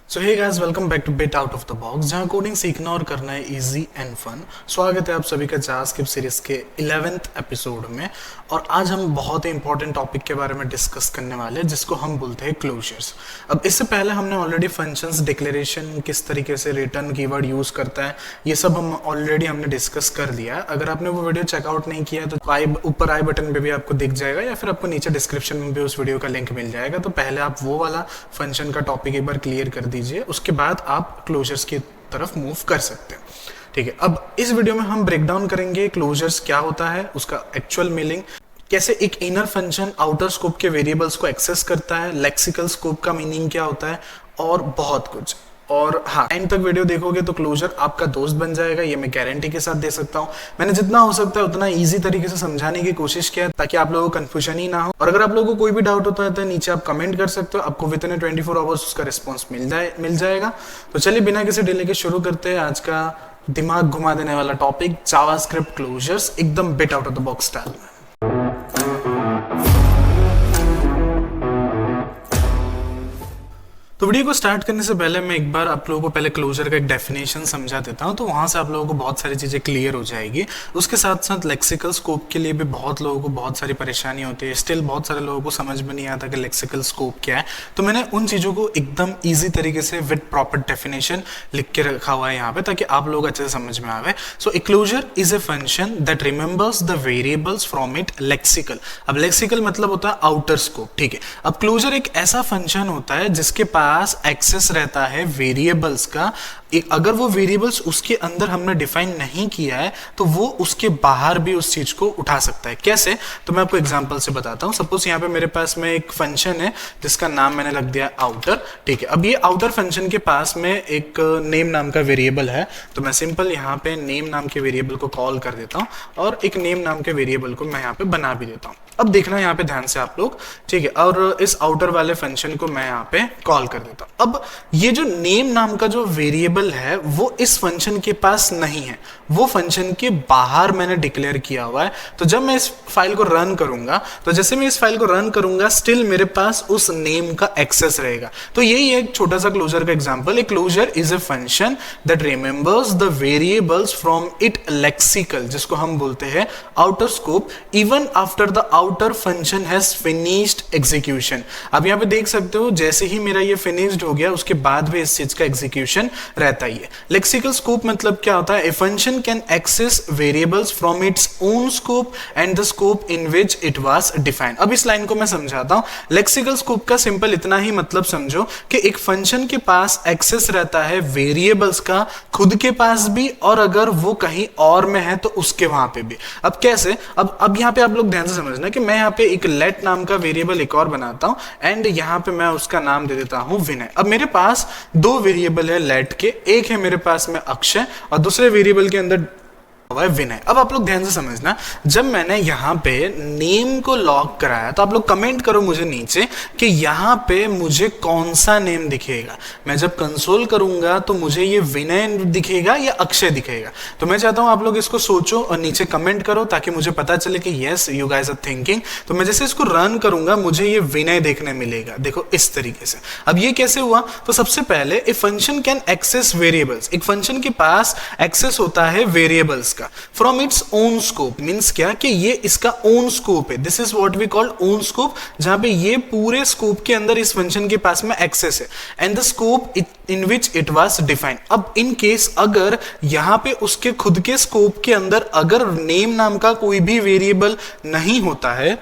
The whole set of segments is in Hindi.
So hey guys, welcome back to bit out of the box, जहां कोडिंग सीखना और करना है इजी एंड फन। स्वागत है आप सभी का जावास्क्रिप्ट सीरीज के 11th एपिसोड में। और आज हम बहुत ही इंपॉर्टेंट टॉपिक के बारे में डिस्कस करने वाले हैं, जिसको हम बोलते हैं क्लोजर्स। अब इससे पहले हमने ऑलरेडी फंक्शंस, डिक्लेरेशन किस तरीके से रिटर्न कीवर्ड यूज करता है, ये सब हमने डिस्कस कर लिया है। अगर आपने वो वीडियो चेकआउट नहीं किया तो ऊपर आई बटन पे भी आपको दिख जाएगा, या फिर आपको नीचे डिस्क्रिप्शन में भी उस वीडियो का लिंक मिल जाएगा। तो पहले आप वो वाला फंक्शन का टॉपिक एक बार क्लियर कर दीजिए, उसके बाद आप क्लोजर्स की तरफ मूव कर सकते हैं। ठीक है, अब इस वीडियो में हम ब्रेक डाउन करेंगे क्लोजर्स क्या होता है, उसका एक्चुअल मीनिंग, कैसे एक इनर फंक्शन आउटर स्कोप के वेरिएबल्स को एक्सेस करता है, लेक्सिकल स्कोप का मीनिंग क्या होता है, और बहुत कुछ। और हाँ, एंड तक वीडियो देखोगे तो क्लोजर आपका दोस्त बन जाएगा, ये मैं गारंटी के साथ दे सकता हूँ। मैंने जितना हो सकता है उतना इजी तरीके से समझाने की कोशिश किया ताकि आप लोगों को कंफ्यूजन ही ना हो। और अगर आप लोगों को कोई भी डाउट होता है तो नीचे आप कमेंट कर सकते हो, आपको विद इन 24 आवर्स उसका रिस्पॉन्स मिल जाएगा। तो चलिए बिना किसी डिले के शुरू करते हैं आज का दिमाग घुमा देने वाला टॉपिक, जावास्क्रिप्ट क्लोजर्स, एकदम bit out of the box style में। तो वीडियो को स्टार्ट करने से पहले मैं एक बार आप लोगों को पहले क्लोजर का एक डेफिनेशन समझा देता हूं, तो वहां से आप लोगों को बहुत सारी चीजें क्लियर हो जाएगी। उसके साथ साथ लेक्सिकल स्कोप के लिए भी बहुत लोगों को बहुत सारी परेशानी होती है, स्टिल बहुत सारे लोगों को समझ में नहीं आता कि लेक्सिकल स्कोप क्या है। तो मैंने उन चीजों को एकदम ईजी तरीके से विद प्रॉपर डेफिनेशन लिख के रखा हुआ है यहाँ पे, ताकि आप लोग अच्छे से समझ में आवे। So a closure is a function that remembers the variables from it lexical. अब लेक्सिकल मतलब होता है आउटर स्कोप। ठीक है, अब क्लोजर एक ऐसा फंक्शन होता है जिसके पास एक्सेस रहता है वेरिएबल्स का। अगर वो वेरिएबल्स उसके अंदर हमने डिफाइन नहीं किया है तो वो उसके बाहर भी उस चीज को उठा सकता है। कैसे? तो मैं आपको एग्जांपल से बताता हूं। सपोज यहाँ पे मेरे पास में एक फंक्शन है जिसका नाम मैंने रख दिया आउटर। ठीक है, अब ये आउटर फंक्शन के पास में एक नेम नाम का वेरिएबल है, तो मैं सिंपल यहाँ पे नेम नाम के वेरिएबल को कॉल कर देता हूँ और एक नेम नाम के वेरिएबल को मैं यहाँ पे बना भी देता हूँ। अब देखना यहाँ पे ध्यान से आप लोग, ठीक है, और इस आउटर वाले फंक्शन को मैं यहाँ पे कॉल कर देता हूँ। अब ये जो नेम नाम का जो वेरिएबल है वो इस फंक्शन के पास नहीं है, वो फंक्शन के बाहर मैंने डिक्लेयर किया हुआ है। तो जब मैं इस फाइल को रन करूंगा, तो जैसे मैं इस फाइल को रन करूंगा स्टिल मेरे पास उस नेम का एक्सेस रहेगा। तो यही है एक छोटा सा क्लोजर का example. A closure is a function that remembers the variables from it lexical, जिसको हम बोलते हैं outer scope, even after the outer function has finished execution. अब यहाँ पे देख सकते हो जैसे ही मेरा ये फिनिश्ड हो गया उसके बाद भी इस चीज का एग्जीक्यूशन रहता ही है। लेक्सिकल स्कोप मतलब क्या होता है? A function can access variables from its own scope and the scope in which it was defined. अब इस लाइन को मैं समझाता हूं। लेक्सिकल स्कोप का सिंपल इतना ही मतलब समझो कि एक फंक्शन के पास एक्सेस रहता है वेरिएबल्स का, खुद के पास भी, और अगर वो कहीं और में है तो उसके वहां पे भी। अब कैसे? अब यहाँ पे आप लोग ध्यान से समझना कि मैं यहाँ पे एक लेट नाम का वेरिएबल एक और बनाता हूं एंड यहाँ पे मैं उसका नाम दे देता हूं विनय। अब मेरे पास दो वेरिएबल है लेट के, एक है मेरे पास में अक्षय और दूसरे वेरिएबल के अंदर विनय। अब आप लोग ध्यान से समझना, जब मैंने यहाँ पे नेम को लॉक कराया तो आप लोग कमेंट करो मुझे नीचे कि यहाँ पे मुझे कौन सा नेम दिखेगा। मैं जब कंसोल करूंगा तो मुझे ये विनय दिखेगा या अक्षय दिखेगा? तो मैं चाहता हूं आप लोग इसको सोचो और नीचे कमेंट करो ताकि मुझे पता चले कि yes you guys are thinking. तो मैं जैसे इसको रन करूंगा मुझे ये विनय देखने मिलेगा, देखो इस तरीके से। अब ये कैसे हुआ? तो सबसे पहले a function can access variables, एक फंक्शन के पास एक्सेस होता है वेरिएबल्स का from its own scope. Means क्या कि ये इसका ओन स्कोप है, this is what we call own scope, जहां पे ये पूरे स्कोप के अंदर इस फंक्शन के पास में एक्सेस है and the scope in which it was defined. अब इन केस अगर यहां पे उसके खुद के स्कोप के अंदर अगर नेम नाम का कोई भी वेरिएबल नहीं होता है,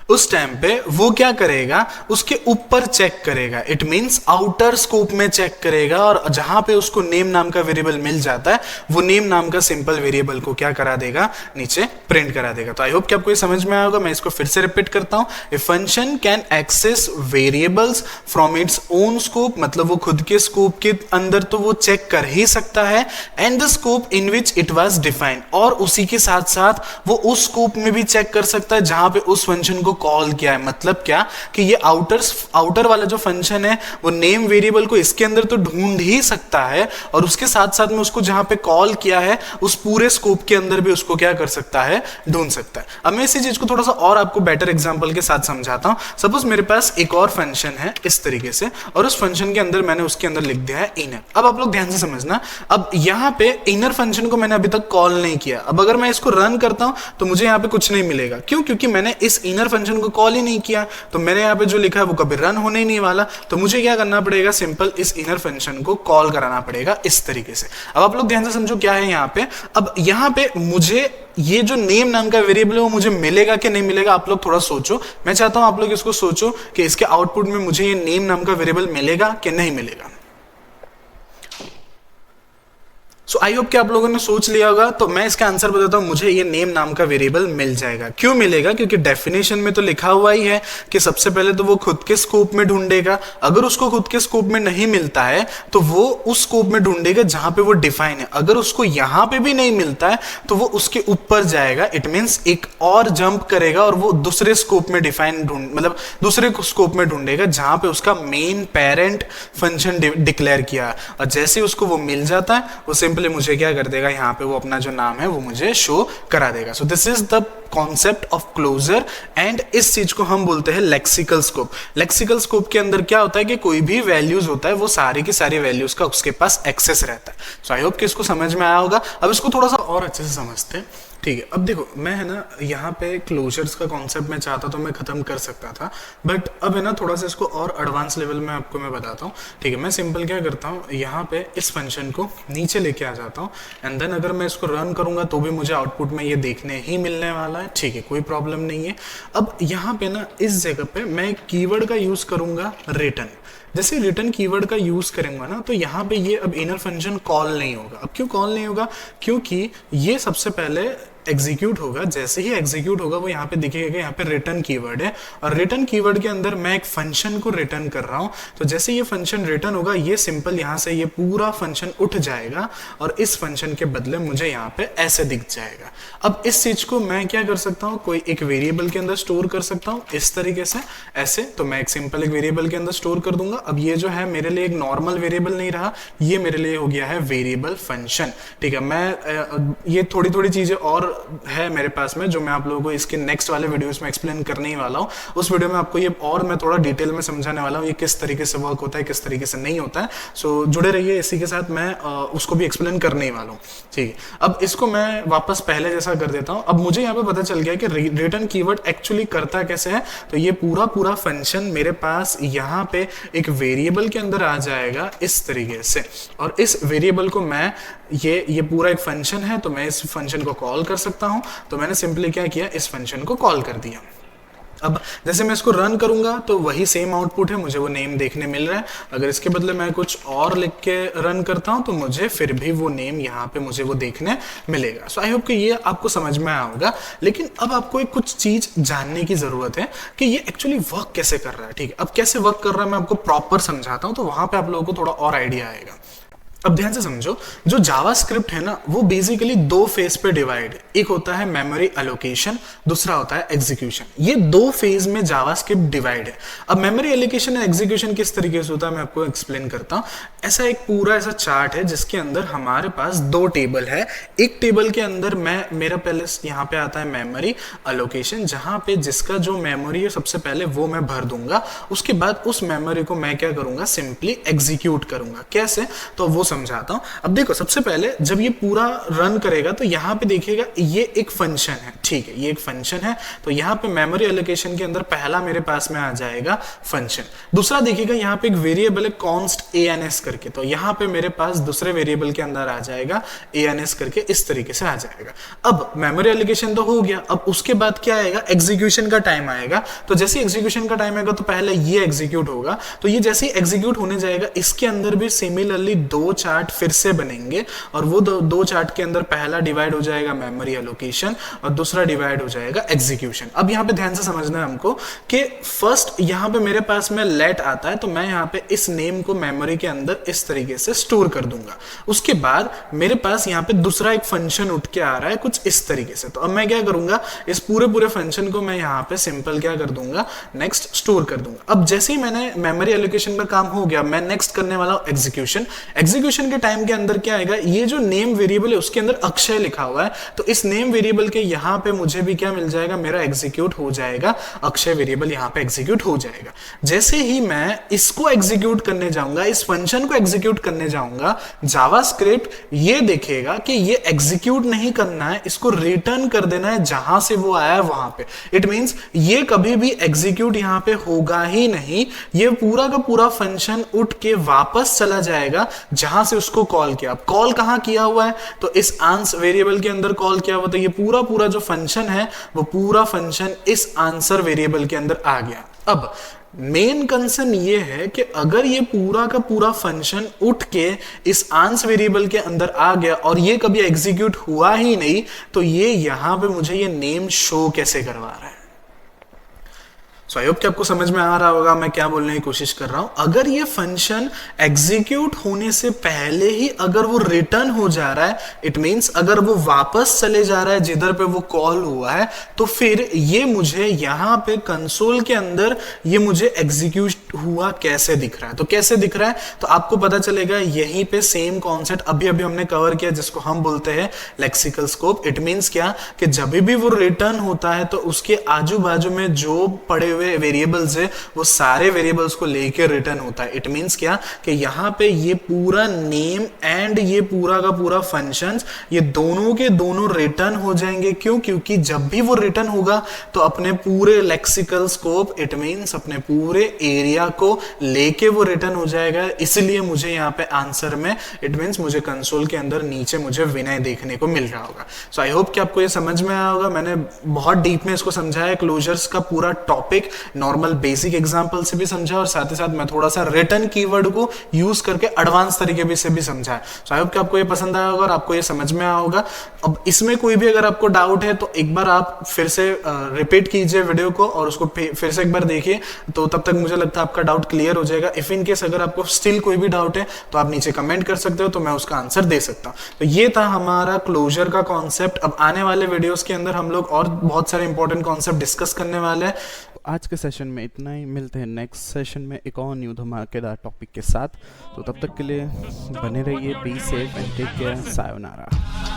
उस टाइम पे वो क्या करेगा? उसके ऊपर चेक करेगा, इट मींस आउटर स्कोप में चेक करेगा, और जहां पे उसको नेम नाम का वेरिएबल मिल जाता है वो नेम नाम का सिंपल वेरिएबल को क्या करा देगा? नीचे प्रिंट करा देगा। तो आई होप कि आपको ये समझ में आया होगा। मैं इसको फिर से रिपीट करता हूं। A function can access variables from its own scope, मतलब वो खुद के स्कोप के अंदर तो वो चेक कर ही सकता है, and the scope in which it was defined, और उसी के साथ साथ वो उस स्कोप में भी चेक कर सकता है जहां पे उस फंक्शन को को कॉल किया है। मतलब क्या कि ये आउटर वाला जो फंक्शन है वो नेम वेरिएबल को इसके अंदर तो ढूंढ ही सकता है, और उसके साथ साथ में उसको जहां पे कॉल किया है उस पूरे स्कोप के अंदर भी उसको क्या कर सकता है, ढूंढ सकता है। अब मैं इसी चीज को थोड़ा सा और आपको बेटर एग्जांपल के साथ समझाता हूं। सपोज मेरे पास एक और फंक्शन है इस तरीके से, और उस फंक्शन के अंदर मैंने उसके अंदर लिख दिया है इनर। अब आप लोग ध्यान से समझना, अब यहां पे इनर फंक्शन को मैंने अभी तक कॉल नहीं किया। अब अगर मैं इसको रन करता हूं तो मुझे यहां पे कुछ नहीं मिलेगा। क्यों? क्योंकि मैंने इस इनर फंक्शन को कॉल ही नहीं किया, तो मैंने यहां पे जो लिखा है वो कभी रन होने ही नहीं वाला। तो मुझे क्या करना पड़ेगा, सिंपल इस इनर फंक्शन को कॉल कराना पड़ेगा इस तरीके से। अब आप लोग ध्यान से समझो क्या है यहां पे। अब यहां पे मुझे ये जो नेम नाम का वेरिएबल है वो मुझे मिलेगा कि नहीं मिलेगा, आप लोग थोड़ा सोचो। मैं चाहता हूं आप लोग इसको सोचो कि इसके आउटपुट में मुझे ये नेम नाम का वेरिएबल मिलेगा कि नहीं मिलेगा। सो आई होप कि आप लोगों ने सोच लिया होगा। तो मैं इसका आंसर बताता हूं, मुझे ये नेम नाम का वेरिएबल मिल जाएगा। क्यों मिलेगा? क्योंकि डेफिनेशन में तो लिखा हुआ ही है कि सबसे पहले तो वो खुद के स्कोप में ढूंढेगा। अगर उसको खुद के स्कोप में नहीं मिलता है तो वो उस स्कोप में ढूंढेगा जहां पे वो डिफाइन है। अगर उसको यहां पे भी नहीं मिलता है तो वो उसके ऊपर जाएगा, इट मींस एक और जंप करेगा और वो दूसरे स्कोप में डिफाइन मतलब दूसरे स्कोप में ढूंढेगा जहां पे उसका मेन पेरेंट फंक्शन डिक्लेयर किया। और जैसे उसको वो मिल जाता है वो सिंपली मुझे क्या कर देगा, यहाँ पे वो अपना जो नाम है वो मुझे शो करा देगा। So this is the concept of closure, and इस चीज को हम बोलते हैं लेक्सिकल स्कोप। लेक्सिकल स्कोप के अंदर क्या होता है कि कोई भी वैल्यूज होता है वो सारी की सारी वैल्यूज का उसके पास एक्सेस रहता है। सो आई होप कि इसको समझ में आया होगा। अब इसको थोड़ा सा और अच्छे से समझते हैं, ठीक है। अब देखो मैं है ना यहाँ पे क्लोजर्स का कॉन्सेप्ट मैं चाहता तो मैं खत्म कर सकता था, बट अब है ना थोड़ा सा इसको और एडवांस लेवल में आपको मैं बताता हूँ, ठीक है। मैं सिंपल क्या करता हूँ, यहाँ पे इस फंक्शन को नीचे लेके आ जाता हूँ, एंड देन अगर मैं इसको रन करूंगा तो भी मुझे आउटपुट में ये देखने ही मिलने वाला है, ठीक है, कोई प्रॉब्लम नहीं है। अब यहाँ पे ना इस जगह पे मैं एक कीवर्ड का यूज करूंगा रिटर्न। जैसे रिटर्न कीवर्ड का यूज करेंगे ना तो यहाँ पे ये अब इनर फंक्शन कॉल नहीं होगा। अब क्यों कॉल नहीं होगा? क्योंकि ये सबसे पहले एग्जीक्यूट होगा। जैसे ही एग्जीक्यूट होगा वो यहाँ पे दिखेगा कि यहाँ पे रिटर्न कीवर्ड है, और रिटर्न कीवर्ड के अंदर मैं एक फंक्शन को रिटर्न कर रहा हूँ। तो जैसे ये फंक्शन रिटर्न होगा ये सिंपल यहाँ से ये पूरा फंक्शन उठ जाएगा और इस फंक्शन के बदले मुझे यहाँ पे ऐसे दिख जाएगा। अब इस चीज को मैं क्या कर सकता हूँ, कोई एक वेरिएबल के अंदर स्टोर कर सकता हूँ इस तरीके से, ऐसे। तो मैं एक सिंपल एक वेरिएबल के अंदर स्टोर कर दूंगा। अब ये जो है मेरे लिए एक नॉर्मल वेरिएबल नहीं रहा, ये मेरे लिए हो गया है वेरिएबल फंक्शन, ठीक है। मैं ये थोड़ी थोड़ी चीजें और है मेरे पास में जो मैं आप लोगों को इसके नेक्स्ट वाले वीडियोस में एक्सप्लेन करने ही वाला हूँ। उस वीडियो में आपको ये और मैं थोड़ा डिटेल में समझाने वाला हूँ ये किस तरीके से वर्क होता है, किस तरीके से नहीं होता है। सो जुड़े रहिए, इसी के साथ मैं उसको भी एक्सप्लेन करने ही वाला हूँ, ठीक है। अब इसको मैं वापस पहले जैसा कर देता हूँ। अब मुझे यहाँ पे पता चल गया कि रिटर्न कीवर्ड एक्चुअली करता कैसे है। तो ये पूरा फंक्शन मेरे पास यहाँ पे एक वेरिएबल के अंदर आ जाएगा इस तरीके से, और इस वेरिएबल को मैं ये पूरा एक फंक्शन है तो मैं इस फंक्शन को कॉल कर सकता हूं। तो मैंने सिंपली क्या किया, इस फंक्शन को कॉल कर दिया। अब जैसे मैं इसको रन करूंगा तो वही सेम आउटपुट है, मुझे वो नेम देखने मिल रहा है। अगर इसके बदले मैं कुछ और लिख के रन करता हूं तो मुझे फिर भी वो नेम यहाँ पे मुझे वो देखने मिलेगा। सो आई होप कि ये आपको समझ में आया होगा। लेकिन अब आपको एक कुछ चीज जानने की जरूरत है कि ये एक्चुअली वर्क कैसे कर रहा है, ठीक है। अब कैसे वर्क कर रहा है मैं आपको प्रॉपर समझाता हूँ, तो वहां पे आप लोगों को थोड़ा और आइडिया आएगा। अब ध्यान से समझो, जो जावास्क्रिप्ट है ना वो बेसिकली दो फेज पे डिवाइड है। एक होता है मेमोरी एलोकेशन, दूसरा होता है एग्जीक्यूशन। ये दो फेज में जावास्क्रिप्ट डिवाइड है। अब मेमोरी एलोकेशन एंड एग्जीक्यूशन किस तरीके से होता है मैं आपको एक्सप्लेन करता हूँ। ऐसा एक पूरा ऐसा चार्ट है जिसके अंदर हमारे पास दो टेबल है। एक टेबल के अंदर मेरा पहले यहाँ पे आता है मेमोरी एलोकेशन, जहां पे जिसका जो मेमोरी है सबसे पहले वो मैं भर दूंगा। उसके बाद उस मेमोरी को मैं क्या करूंगा, सिंपली एग्जीक्यूट करूंगा। कैसे, तो वो समझाता हूं। अब देखो सबसे पहले जब ये पूरा रन करेगा तो यहाँ पे देखिएगा ये एक फंक्शन है, ठीक है, ये एक फंक्शन है। तो यहाँ पे मेमोरी एलोकेशन के अंदर पहला मेरे पास में आ जाएगा फंक्शन। दूसरा देखिएगा यहाँ पे एक वेरिएबल है कॉन्स्ट ans करके, तो यहाँ पे मेरे पास दूसरे वेरिएबल के अंदर आ जाएगा ans करके, इस तरीके से आ जाएगा। अब मेमोरी एलोकेशन तो हो गया। अब उसके बाद क्या आएगा, एग्जीक्यूशन का टाइम आएगा। तो जैसे एग्जीक्यूशन का टाइम आएगा तो पहले ये एग्जीक्यूट होगा। तो ये जैसे एग्जीक्यूट होने जाएगा इसके अंदर भी सिमिलरली दो चार्ट फिर से बनेंगे और वो दो चार्ट के अंदर पहला डिवाइड हो जाएगा मेमोरी एलोकेशन और दूसरा डिवाइड हो जाएगा एग्जीक्यूशन। अब यहाँ पे ध्यान से समझना है हमको कि फर्स्ट यहाँ पे मेरे पास में लेट आता है तो मैं यहाँ पे इस नेम को मेमोरी के अंदर इस तरीके से स्टोर कर दूंगा। उसके बाद मेरे पास यहाँ पे दूसरा एक फंक्शन उठ के आ रहा है कुछ इस तरीके से, तो अब मैं क्या करूंगा, इस पूरे फंक्शन को मैं यहाँ पे सिंपल क्या कर दूंगा, नेक्स्ट स्टोर कर दूंगा। अब जैसे ही मैंने मेमोरी एलोकेशन का काम हो गया, मैं नेक्स्ट करने वाला हूं एग्जीक्यूशन। एग्जीक्यूशन के टाइम के अंदर क्या आएगा, ये जो नेम वेरिएबल है उसके अंदर अक्षय लिखा हुआ है, तो इस नेम वेरिएबल के यहाँ पे मुझे भी क्या मिल जाएगा, मेरा एग्जीक्यूट हो जाएगा, अक्षय वेरिएबल यहाँ पे एग्जीक्यूट हो जाएगा। जैसे ही मैं इसको एग्जीक्यूट करने जाऊंगा, इस फंक्शन को एग्जीक्यूट करने जाऊंगा, जावास्क्रिप्ट ये देखेगा कि ये एग्जीक्यूट नहीं करना है, इसको रिटर्न कर देना है जहां से वो आया है वहां पे। इट मींस ये कभी भी एग्जीक्यूट यहां पे होगा ही नहीं, ये पूरा का पूरा फंक्शन उठ के वापस चला जाएगा जहां से उसको कॉल किया। अब कॉल कहां किया हुआ है, तो इस आंसर वेरिएबल के अंदर कॉल किया हुआ, तो ये पूरा जो फंक्शन है वो पूरा फंक्शन इस आंसर वेरिएबल के अंदर आ गया। अब मेन कंसर्न ये है कि अगर ये पूरा का पूरा फंक्शन उठ के इस आंसर वेरिएबल के अंदर आ गया और ये कभी एग्जीक्यूट हुआ ही नहीं, तो ये यहां पे मुझे ये नेम शो कैसे करवा रहा है। सो आई होप कि आपको समझ में आ रहा होगा मैं क्या बोलने की कोशिश कर रहा हूं। अगर ये फंक्शन एग्जीक्यूट होने से पहले ही अगर वो रिटर्न हो जा रहा है, इट मींस अगर वो वापस चले जा रहा है जिधर पे वो कॉल हुआ है, तो फिर ये मुझे यहां पे कंसोल के अंदर ये मुझे एग्जीक्यूट हुआ कैसे दिख रहा है। तो कैसे दिख रहा है, तो आपको पता चलेगा यहीं पे सेम कॉन्सेप्ट अभी हमने कवर किया जिसको हम बोलते हैं लेक्सिकल स्कोप। इट मींस क्या कि जब भी वो रिटर्न होता है तो उसके आजू बाजू में जो पड़े हुए वेरिएबल्स है वो सारे वेरिएबल्स को लेकर रिटर्न होता है। इट मींस क्या कि यहां पे ये पूरा नेम एंड ये पूरा का पूरा फंक्शंस ये दोनों के दोनों रिटर्न हो जाएंगे। क्यों? क्योंकि जब भी वो रिटर्न होगा तो अपने पूरे लेक्सिकल स्कोप, इट मींस अपने पूरे एरिया को लेके वो रिटर्न हो जाएगा। इसलिए मुझे यहाँ पे आंसर में इट मींस मुझे कंसोल के अंदर नीचे मुझे विनय देखने को मिल रहा होगा। सो आई होप कि आपको ये समझ में आया होगा। मैंने बहुत डीप में इसको समझाया, क्लोजर्स का पूरा टॉपिक नॉर्मल बेसिक एग्जांपल से भी समझा और साथ ही साथ मैं थोड़ा सा रिटर्न कीवर्ड को यूज करके एडवांस तरीके से भी समझा है। सो आई होप कि आपको ये पसंद आया होगा और आपको ये समझ में आया होगा। अब इसमें कोई भी अगर आपको डाउट है तो एक बार आप फिर से रिपीट कीजिए वीडियो को और उसको फिर से एक बार देखिए, तो तब तक मुझे लगता है आपका डाउट क्लियर हो जाएगा। इफ इन केस अगर आपको स्टिल कोई भी डाउट है तो आप नीचे कमेंट कर सकते हो, तो मैं उसका आंसर दे सकता हूं। तो ये था हमारा क्लोजर का कॉन्सेप्ट। अब आने वाले वीडियोस के अंदर हम लोग और बहुत सारे इंपॉर्टेंट कॉन्सेप्ट डिस्कस करने वाले हैं। आज के सेशन में इतना ही, मिलते हैं नेक्स्ट सेशन में एक और न्यू धमाकेदार टॉपिक के साथ। तो तब तक के लिए बने रहिए, be safe and take care, sayonara.